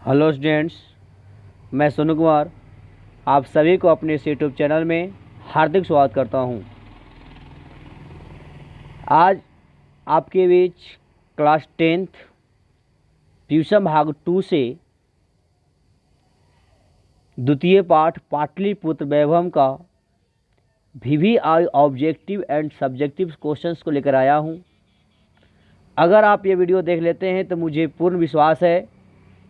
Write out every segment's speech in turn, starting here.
Hello students, मैं सोनू कुमार आप सभी को अपने इस यूट्यूब चैनल में हार्दिक स्वागत करता हूं। आज आपके बीच क्लास 10th ट्यूशन भाग 2 से द्वितीय पाठ पाटलिपुत्र वैभव का VVI objective and subjective questions को लेकर आया हूं। अगर आप ये वीडियो देख लेते हैं तो मुझे पूर्ण विश्वास है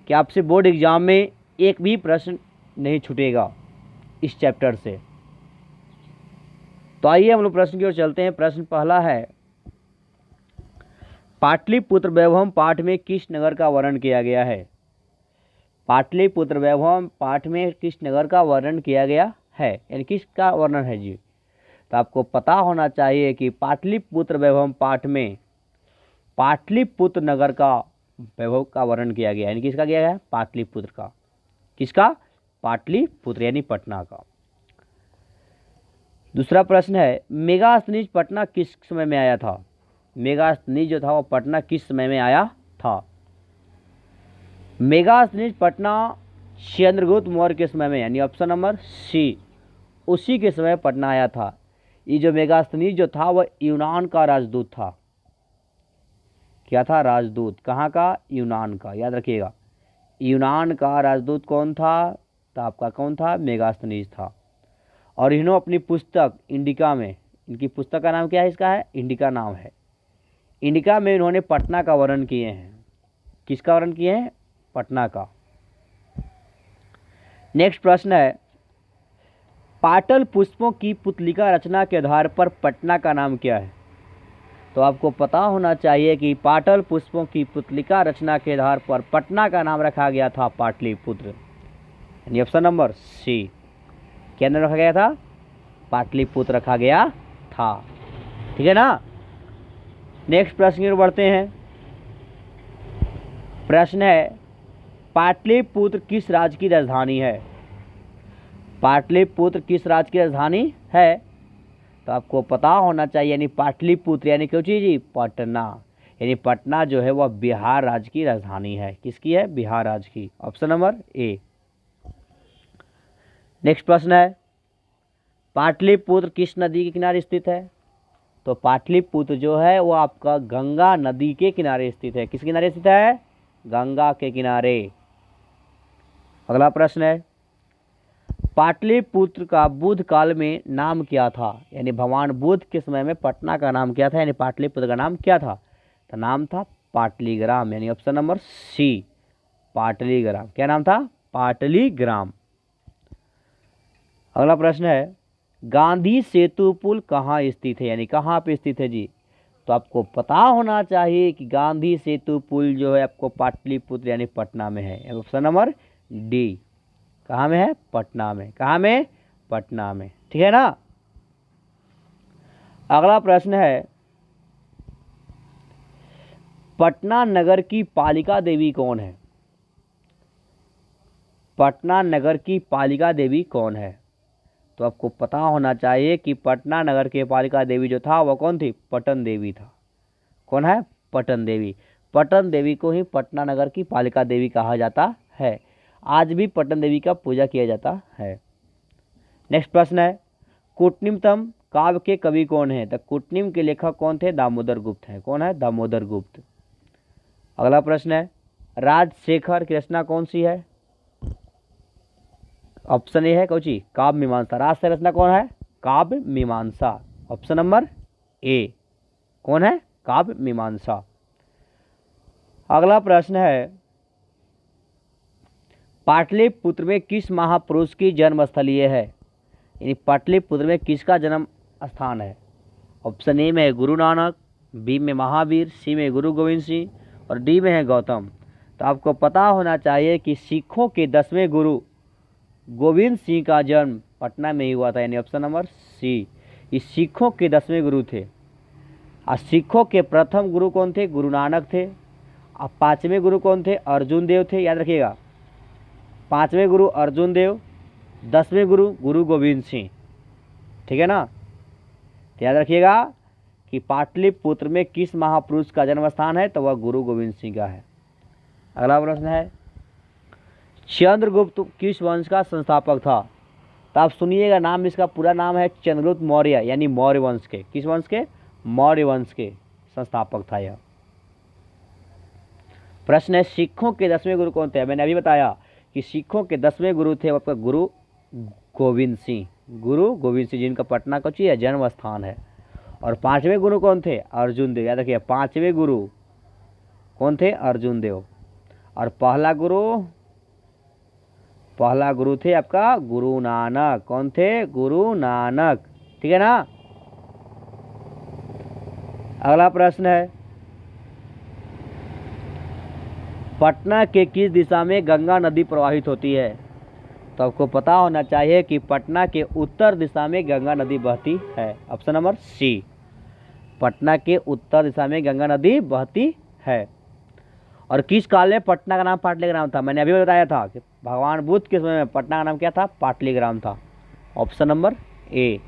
कि आपसे बोर्ड एग्ज़ाम में एक भी प्रश्न नहीं छूटेगा इस चैप्टर से। तो आइए हम लोग प्रश्न की ओर चलते हैं। प्रश्न पहला है, पाटलिपुत्र वैभव पाठ में किस नगर का वर्णन किया गया है? पाटलिपुत्र वैभव पाठ में किस नगर का वर्णन किया गया है, यानी किसका वर्णन है जी? तो आपको पता होना चाहिए कि पाटलिपुत्र वैभव पाठ में पाटलिपुत्र नगर का वैभव का वर्णन किया गया, यानी किसका किया गया है? पाटलिपुत्र का। किसका? पाटलिपुत्र यानी पटना का। दूसरा प्रश्न है, मेगास्थनीज पटना किस समय में आया था? मेगास्थनीज जो था वो पटना किस समय में आया था? मेगास्थनीज पटना चंद्रगुप्त मौर्य के समय में, यानी ऑप्शन नंबर सी, उसी के समय पटना आया था। ये जो मेगास्थनीज जो था वह यूनान का राजदूत था। क्या था? राजदूत। कहाँ का? यूनान का। याद रखिएगा, यूनान का राजदूत कौन था? तो आपका कौन था? मेगास्थनीज था। और इन्होंने अपनी पुस्तक इंडिका में, इनकी पुस्तक का नाम क्या है? इसका है इंडिका नाम है। इंडिका में इन्होंने पटना का वर्णन किए हैं। किसका वर्णन किए हैं? पटना का। नेक्स्ट प्रश्न है, पाटल पुष्पों की पुतलिका रचना के आधार पर पटना का नाम क्या है? तो आपको पता होना चाहिए कि पाटल पुष्पों की पुतलिका रचना के आधार पर पटना का नाम रखा गया था पाटलिपुत्र, यानी ऑप्शन नंबर सी। क्या नाम रखा गया था? पाटलिपुत्र रखा गया था। ठीक है ना। नेक्स्ट प्रश्न की ओर बढ़ते हैं। प्रश्न है, पाटलिपुत्र किस राज्य की राजधानी है? पाटलिपुत्र किस राज्य की राजधानी है? तो आपको पता होना चाहिए, यानी पाटलिपुत्र यानी क्यों चीज? पटना। यानी पटना जो है वह बिहार राज्य की राजधानी है। किसकी है? बिहार राज्य की। Option number A. नेक्स्ट प्रश्न है, पाटलिपुत्र किस नदी के किनारे स्थित है? तो पाटलिपुत्र जो है वो आपका गंगा नदी के किनारे स्थित है। किस किनारे स्थित है? गंगा के किनारे। अगला प्रश्न है, पाटलिपुत्र का बुद्ध काल में नाम क्या था? यानी भगवान बुद्ध के समय में पटना का नाम क्या था, यानी पाटलिपुत्र का नाम क्या था? तो नाम था पाटलीग्राम, यानी ऑप्शन नंबर सी, पाटलीग्राम। क्या नाम था? पाटलीग्राम। अगला प्रश्न है, गांधी सेतु पुल कहाँ स्थित है, यानी कहाँ पे स्थित है जी? तो आपको पता होना चाहिए कि गांधी सेतु पुल जो है आपको पाटलिपुत्र यानी पटना में है। Option number D. कहाँ में है? पटना में। कहाँ में? पटना में। ठीक है ना। अगला प्रश्न है, पटना नगर की पालिका देवी कौन है? पटना नगर की पालिका देवी कौन है? तो आपको पता होना चाहिए कि पटना नगर के पालिका देवी जो था वह कौन थी? पटन देवी था। कौन है? पटन देवी। पटन देवी को ही पटना नगर की पालिका देवी कहा जाता है। आज भी पटन देवी का पूजा किया जाता है। नेक्स्ट प्रश्न है, कूटनिमतम काव्य के कवि कौन है? तो कूटनिम के लेखक कौन थे? दामोदर गुप्त हैं। कौन है? दामोदर गुप्त। अगला प्रश्न है, राजशेखर की रचना कौन सी है? ऑप्शन ए है कौची? काव्य मीमांसा। राजशेखर रचना कौन है? काव्य मीमांसा। Option number A. कौन है? काव्य मीमांसा। अगला प्रश्न है, पाटलिपुत्र में किस महापुरुष की जन्मस्थली है? यानी पाटलिपुत्र में किसका जन्म स्थान है? ऑप्शन ए में है गुरु नानक, बी में महावीर, सी में गुरु गोविंद सिंह और डी में है गौतम। तो आपको पता होना चाहिए कि सिखों के 10वें गुरु गोविंद सिंह का जन्म पटना में ही हुआ था, यानी ऑप्शन नंबर सी। ये सिखों के 10वें गुरु थे। और सिखों के प्रथम गुरु कौन थे? गुरु नानक थे। और 5वें गुरु कौन थे? अर्जुन देव थे। याद रखिएगा, 5वें गुरु अर्जुन देव, 10वें गुरु गुरु गोविंद सिंह। ठीक है ना। तो याद रखिएगा कि पाटलिपुत्र में किस महापुरुष का जन्म स्थान है? तो वह गुरु गोविंद सिंह का है। अगला प्रश्न है, चंद्रगुप्त किस वंश का संस्थापक था? तो आप सुनिएगा, नाम इसका पूरा नाम है चंद्रगुप्त मौर्य, यानी मौर्य वंश के। किस वंश के? मौर्य वंश के संस्थापक था यह। प्रश्न है, सिखों के 10वें गुरु कौन थे? मैंने अभी बताया कि सिखों के 10वें गुरु थे आपका गुरु गोविंद सिंह। गुरु गोविंद सिंह, जिनका पटना कोची है जन्म स्थान है। और 5वें गुरु कौन थे? अर्जुन देव। याद रखिए, 5वें गुरु कौन थे? अर्जुन देव। और पहला गुरु थे आपका गुरु नानक। कौन थे? गुरु नानक। ठीक है ना। अगला प्रश्न है, पटना के किस दिशा में गंगा नदी प्रवाहित होती है? तो आपको पता होना चाहिए कि पटना के उत्तर दिशा में गंगा नदी बहती है। ऑप्शन नंबर सी, पटना के उत्तर दिशा में गंगा नदी बहती है। और किस काल में पटना का नाम पाटलीग्राम था? मैंने अभी बताया था कि भगवान बुद्ध के समय में पटना का नाम क्या था? पाटलीग्राम था। ऑप्शन नंबर ए,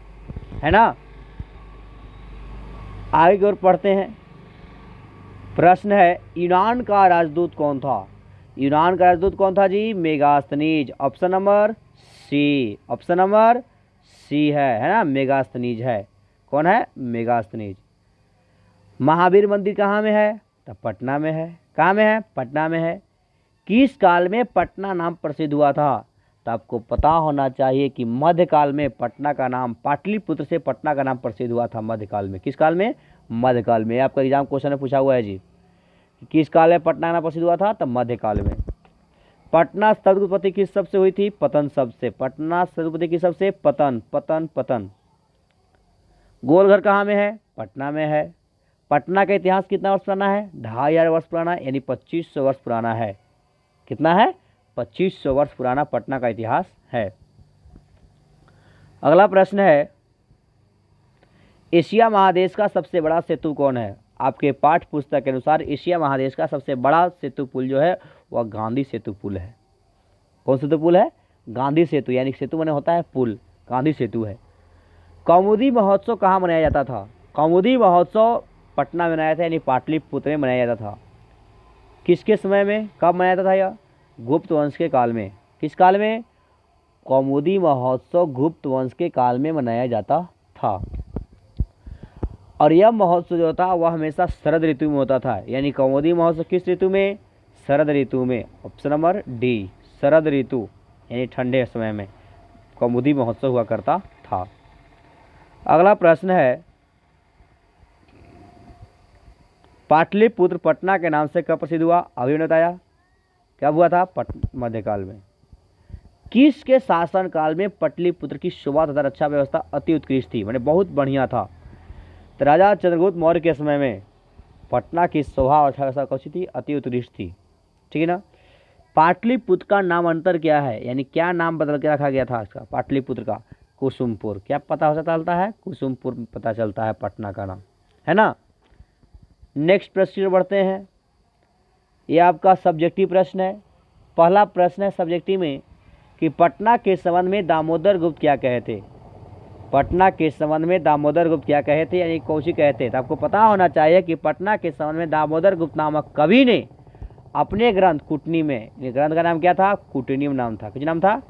है ना। आगे की ओर पढ़ते हैं। प्रश्न है, यूनान का राजदूत कौन था? यूनान का राजदूत कौन था जी? Megasthenes. Option number C, option number C है ना, मेगास्थनीज है। कौन है? मेगास्थनीज। महावीर मंदिर कहाँ में है? तो पटना में है। कहाँ में है? पटना में है। किस काल में पटना नाम प्रसिद्ध हुआ था? तो आपको पता होना चाहिए कि मध्यकाल में पटना का नाम, पाटलिपुत्र से पटना का नाम प्रसिद्ध हुआ था मध्यकाल में। किस काल में? मध्यकाल में। आपका एग्जाम क्वेश्चन में पूछा हुआ है जी, किस काल में पटना का नाम प्रसिद्ध हुआ था? तब मध्यकाल में। पटना शब्द की उत्पत्ति किस शब्द से हुई थी? पतन शब्द से। पटना शब्द की उत्पत्ति किस शब्द से? पतन, पतन, पतन। गोलघर कहाँ में है? पटना में है। पटना का इतिहास कितना वर्ष पुराना है? 2500 वर्ष पुराना, यानी 2500 वर्ष पुराना है। कितना है? 2500 वर्ष पुराना पटना का इतिहास है। अगला प्रश्न है, एशिया महादेश का सबसे बड़ा सेतु कौन है? आपके पाठ्य पुस्तक के अनुसार एशिया महादेश का सबसे बड़ा सेतु पुल जो है वह गांधी सेतु पुल है। कौन सेतु पुल है? गांधी सेतु, यानी सेतु माने होता है पुल, गांधी सेतु है। कौमुदी महोत्सव कहाँ मनाया जाता था? कौमुदी महोत्सव पटना में मनाया था, यानी पाटलिपुत्र में मनाया जाता था। किसके समय में, कब मनाया जाता था यह? गुप्त वंश के काल में। किस काल में? कौमुदी महोत्सव गुप्त वंश के काल में मनाया जाता था। और यह महोत्सव जो था वह हमेशा शरद ऋतु में होता था, यानी कौमुदी महोत्सव किस ऋतु में? शरद ऋतु में। ऑप्शन नंबर डी, शरद ऋतु, यानी ठंडे समय में कौमुदी महोत्सव हुआ करता था। अगला प्रश्न है, पाटलिपुत्र पटना के नाम से कब प्रसिद्ध हुआ? अभी बताया, कब हुआ था? मध्यकाल में। किसके शासन काल में पाटलिपुत्र की शोभा तथा रक्षा व्यवस्था अति उत्कृष्ट थी, माने बहुत बढ़िया था? तो राजा चंद्रगुप्त मौर्य के समय में पटना की शोभा और व्यवस्था कैसी थी? अति उत्कृष्ट थी। ठीक है ना। पाटलिपुत्र का नामांतर क्या है, यानी क्या नाम बदल के रखा गया था इसका? पाटलिपुत्र का कुसुमपुर। क्या पता हो चलता है? कुसुमपुर पता चलता है पटना का नाम, है ना। नेक्स्ट प्रश्न की बढ़ते हैं। ये आपका सब्जेक्टिव प्रश्न है। पहला प्रश्न है सब्जेक्टिव में कि पटना के संबंध में दामोदर गुप्त क्या कहे थे? पटना के संबंध में दामोदर गुप्त क्या कहे थे, यानी कौशी कहे थे? तो आपको पता होना चाहिए कि पटना के संबंध में दामोदर गुप्त नामक कवि ने अपने ग्रंथ कुटनी में, ग्रंथ का नाम क्या था? कुटनीम नाम था। कुछ नाम था?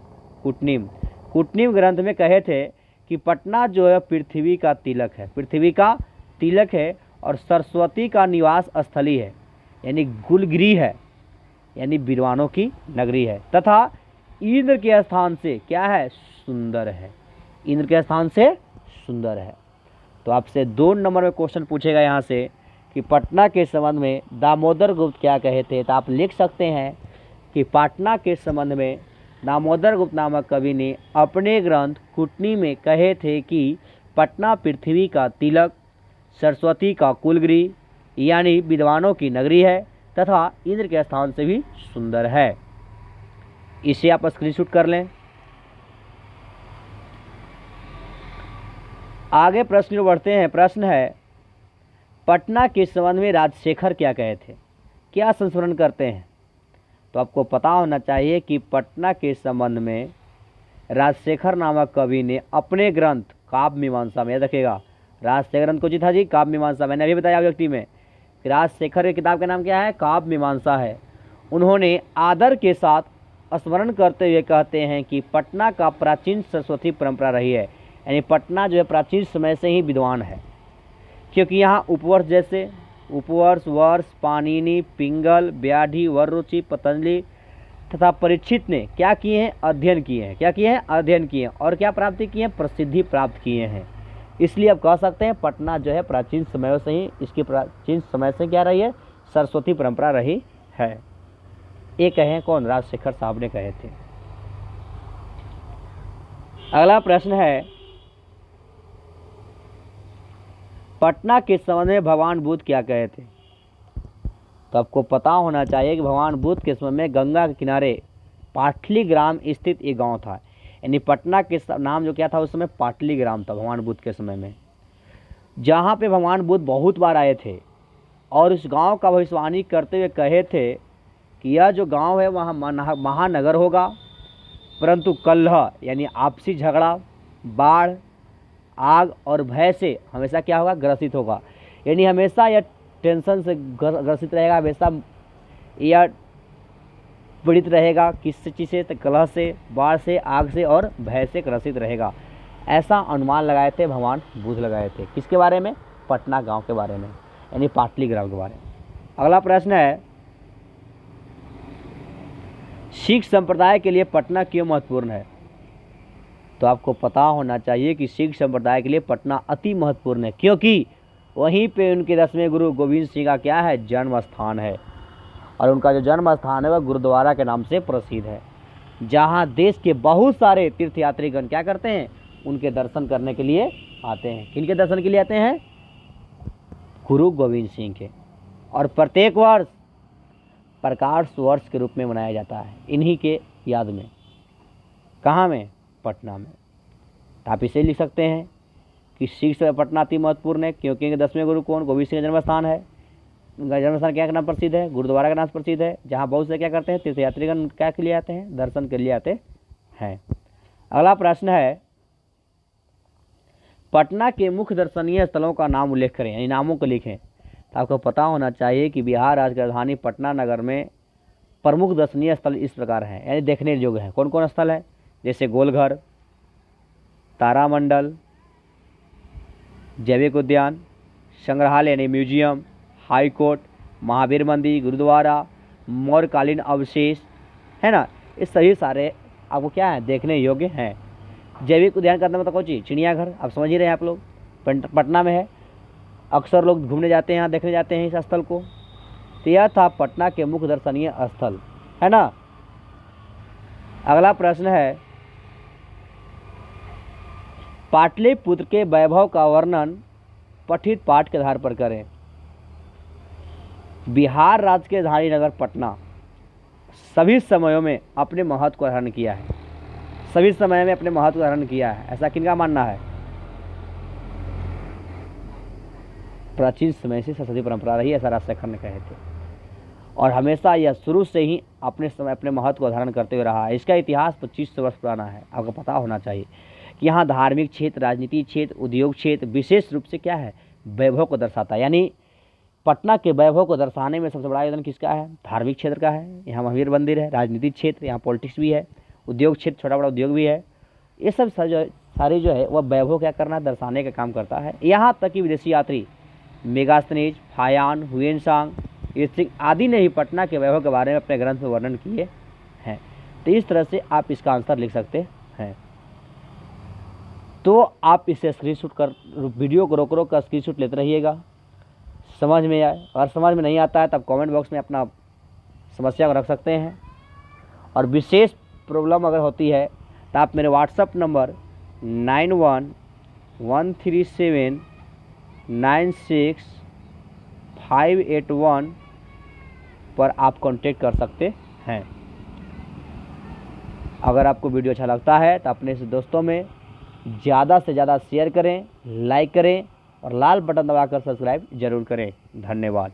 कुटनीम। कुटनीम ग्रंथ में कहे थे कि पटना जो है पृथ्वी का तिलक है, पृथ्वी का तिलक है और सरस्वती का निवास स्थली है, यानी गुलगिरी है, यानी विद्वानों की नगरी है, तथा इंद्र के स्थान से क्या है? सुंदर है। इंद्र के स्थान से सुंदर है। तो आपसे 2 नंबर में क्वेश्चन पूछेगा यहाँ से कि पटना के संबंध में दामोदर गुप्त क्या कहे थे। तो आप लिख सकते हैं कि पटना के संबंध में दामोदर गुप्त नामक कवि ने अपने ग्रंथ कुटनी में कहे थे कि पटना पृथ्वी का तिलक, सरस्वती का कुलगिरी, यानी विद्वानों की नगरी है, तथा इंद्र के स्थान से भी सुंदर है। इसे आप स्क्रीनशॉट कर लें। आगे प्रश्न में बढ़ते हैं। प्रश्न है, पटना के संबंध में राजशेखर क्या कहे थे? क्या संस्मरण करते हैं? तो आपको पता होना चाहिए कि पटना के संबंध में राजशेखर नामक कवि ने अपने ग्रंथ काव्य मीमांसा में, याद रखिएगा राजशेखर ग्रंथ को जी था जी काव्य मीमांसा। मैंने अभी बताया व्यक्ति में कि राजशेखर की किताब का नाम क्या है? काव्य मीमांसा है। उन्होंने आदर के साथ स्मरण करते हुए कहते हैं कि पटना का प्राचीन सरस्वती परंपरा रही है, यानी पटना जो है प्राचीन समय से ही विद्वान है, क्योंकि यहाँ उपवर्ष जैसे उपवर्ष, वर्ष, पाणिनि, पिंगल, व्याधि, वररुचि, पतंजलि तथा परीक्षित ने क्या किए हैं? अध्ययन किए हैं। क्या किए हैं? अध्ययन किए हैं। और क्या प्राप्ति किए हैं? प्रसिद्धि प्राप्त किए हैं। इसलिए अब कह सकते हैं पटना जो है प्राचीन समयों से ही, इसकी प्राचीन समय से क्या रही है? सरस्वती परंपरा रही है। ये कहे कौन? राजशेखर साहब ने कहे थे। अगला प्रश्न है, पटना के संबंध में भगवान बुद्ध क्या कहे थे? तो आपको पता होना चाहिए कि भगवान बुद्ध के समय में गंगा के किनारे पाटलीग्राम स्थित एक गांव था, यानी पटना के नाम जो क्या था उस समय? पाटलीग्राम था भगवान बुद्ध के समय में, जहाँ पे भगवान बुद्ध बहुत बार आए थे और इस गांव का भविष्यवाणी करते हुए कहे थे कि यह जो गांव है वहाँ महानगर होगा, परंतु कलह यानी आपसी झगड़ा, बाढ़, आग और भय से हमेशा क्या होगा? ग्रसित होगा। यानी हमेशा यह टेंशन से ग्रसित रहेगा, हमेशा यह पीड़ित रहेगा। किस चीज़ से? तो कलह से, बाढ़ से, आग से और भय से ग्रसित रहेगा। ऐसा अनुमान लगाए थे भगवान बुद्ध, लगाए थे। किसके बारे में? पटना गांव के बारे में, यानी पाटलीग्राम के बारे में। अगला प्रश्न है, सिख संप्रदाय के लिए पटना क्यों महत्वपूर्ण है? तो आपको पता होना चाहिए कि सिख संप्रदाय के लिए पटना अति महत्वपूर्ण है, क्योंकि वहीं पे उनके 10वें गुरु गोविंद सिंह का क्या है? जन्म स्थान है। और उनका जो जन्म स्थान है वह गुरुद्वारा के नाम से प्रसिद्ध है, जहाँ देश के बहुत सारे तीर्थयात्रीगण क्या करते हैं? उनके दर्शन करने के लिए आते हैं। किनके दर्शन के लिए आते हैं? गुरु गोविंद सिंह के। और प्रत्येक वर्ष प्रकाश वर्ष के रूप में मनाया जाता है इन्हीं के याद में। कहाँ में? पटना में। तो आप इसे लिख सकते हैं कि सिख से पटना अति महत्वपूर्ण है, क्योंकि इनके 10वें गुरु कौन? गोविंद सिंह का जन्म स्थान है। उनका जन्म स्थान क्या के नाम प्रसिद्ध है? गुरुद्वारा का नाम प्रसिद्ध है, जहाँ बहुत से क्या करते हैं? तीर्थयात्रीगण क्या के लिए आते हैं? दर्शन के लिए आते हैं। अगला प्रश्न है, पटना के मुख्य दर्शनीय स्थलों का नाम उल्लेख करें, यानी नामों को लिखें। तो आपको पता होना चाहिए कि बिहार राज्य की राजधानी पटना नगर में प्रमुख दर्शनीय स्थल इस प्रकार हैं, यानी देखने योग्य हैं। कौन कौन स्थल है? जैसे गोलघर, तारामंडल, जैविक उद्यान, संग्रहालय यानी म्यूजियम, हाई कोर्ट, महावीर मंदिर, गुरुद्वारा, मौर्यकालीन अवशेष, है ना। ये सभी सारे आपको क्या है? देखने योग्य हैं। जैविक उद्यान का मतलब कौन चीज़? चिड़ियाघर। आप समझ ही रहे हैं, आप लोग पटना में है, अक्सर लोग घूमने जाते हैं, यहाँ देखने जाते हैं इस स्थल को। तो यह था पटना के मुख्य दर्शनीय स्थल, है ना। अगला प्रश्न है, पाटलिपुत्र के वैभव का वर्णन पठित पाठ के आधार पर करें। बिहार राज्य के राजधानी नगर पटना सभी समयों में अपने महत्व को हरण किया है, सभी समय में अपने महत्व को हरण किया है। ऐसा किनका मानना है? प्राचीन समय से सरस्वती परंपरा रही, ऐसा राजशेखर ने कहे थे। और हमेशा यह शुरू से ही अपने समय अपने महत्व को धारण करते हुए रहा है। इसका इतिहास 2500 वर्ष पुराना है। आपको पता होना चाहिए कि यहाँ धार्मिक क्षेत्र, राजनीतिक क्षेत्र, उद्योग क्षेत्र विशेष रूप से क्या है? वैभव को दर्शाता है। यानी पटना के वैभव को दर्शाने में सबसे बड़ा योगदान किसका है? धार्मिक क्षेत्र का है। यहाँ महावीर मंदिर है। राजनीतिक क्षेत्र, यहाँ पॉलिटिक्स भी है। उद्योग क्षेत्र, छोटा बड़ा उद्योग भी है। ये सब सारी जो है वह वैभव क्या करना, दर्शाने का काम करता है। यहाँ तक कि विदेशी यात्री मेगास्थनीज, फायान, हुएनसांग, ऋतिक आदि ने ही पटना के वैभव के बारे में अपने ग्रंथ में वर्णन किए हैं। तो इस तरह से आप इसका आंसर लिख सकते हैं। तो आप इसे स्क्रीनशॉट कर, वीडियो को रोक रोक कर स्क्रीनशॉट लेते रहिएगा, समझ में आए। अगर समझ में नहीं आता है तब कमेंट बॉक्स में अपना समस्या को रख सकते हैं। और विशेष प्रॉब्लम अगर होती है तो आप मेरे व्हाट्सएप नंबर 9113796581 पर आप कांटेक्ट कर सकते हैं। अगर आपको वीडियो अच्छा लगता है तो अपने दोस्तों में ज़्यादा से ज़्यादा शेयर करें, लाइक करें और लाल बटन दबाकर सब्सक्राइब जरूर करें। धन्यवाद।